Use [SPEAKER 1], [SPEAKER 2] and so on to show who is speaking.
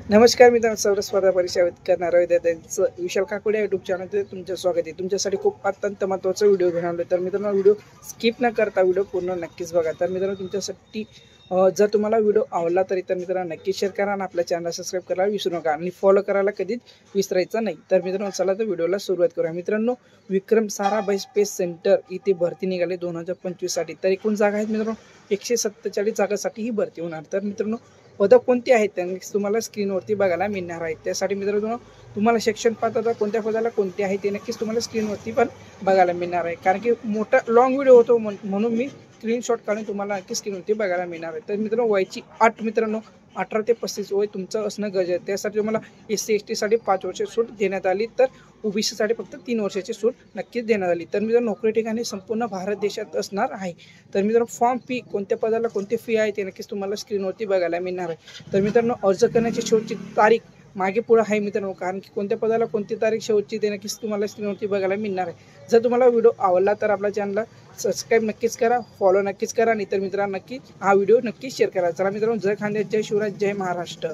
[SPEAKER 1] नमस्कार मित्रांनो, सौर स्पर्धा परीक्षा करणाऱ्या विद्यार्थ्यांचं विशाल काकोडे यूट्यूब चॅनलमध्ये तुमचं स्वागत आहे। तुमच्यासाठी खूप अत्यंत महत्त्वाचा व्हिडिओ घेऊन आलो। तर मित्रांनो, व्हिडिओ स्किप न करता व्हिडिओ पूर्ण नक्कीच बघा। तर मित्रांनो, तुमच्यासाठी जर तुम्हाला व्हिडिओ आवडला तरी तर मित्रांनो नक्की शेअर करा आणि आपल्या चॅनलला सबस्क्राईब करायला विसरू नका आणि फॉलो करायला कधीच विसरायचं नाही। तर मित्रांनो, चला तर व्हिडिओला सुरुवात करूया। मित्रांनो, विक्रम साराभाई स्पेस सेंटर इथे भरती निघाली 2025 साठी। तर एकूण जागा आहेत मित्रांनो 147 जागांसाठी ही भरती होणार। तर मित्रांनो, पदं कोणती आहेत त्यांनी तुम्हाला स्क्रीनवरती बघायला मिळणार आहेत। त्यासाठी मित्रांनो, तुम्हाला शिक्षण पात्रता कोणत्या पदाला कोणती आहे ते नक्कीच तुम्हाला स्क्रीनवरती पण बघायला मिळणार आहे। कारण की मोठा लॉंग व्हिडिओ होतो म्हणून मी स्क्रीनशॉट काढून तुम्हाला नक्की स्क्रीनवरती बघायला मिळणार आहे। तर मित्रांनो, वयाची अट मित्रांनो 18 ते 35 वय तुमचं असणं गरजेचं आहे। त्यासाठी तुम्हाला SC ST साठी 5 वर्ष सूट देण्यात आली, तर OBC साठी फक्त 3 वर्षाची सूट नक्कीच देण्यात आली। तर मित्रांनो, नोकरी ठिकाणी संपूर्ण भारत देशात असणार आहे। तर मित्रांनो, फॉर्म फी कोणत्या पदाला कोणती फी आहे ते नक्कीच तुम्हाला स्क्रीनवरती बघायला मिळणार आहे। तर मित्रांनो, अर्ज करण्याची शेवटची तारीख मागे पुढे आहे मित्रांनो, कारण की कोणत्या पदाला कोणती तारीख शेवटची ते नक्कीच तुम्हाला स्क्रीनवरती बघायला मिळणार आहे। जर तुम्हाला व्हिडिओ आवडला तर आपल्या चॅनलला सबस्क्राईब नक्कीच करा, फॉलो नक्कीच करा आणि तर मित्रांनो नक्की हा व्हिडिओ नक्की शेअर करा। चला मित्रांनो, जय खानदेश, जय शिवराज, जय महाराष्ट्र।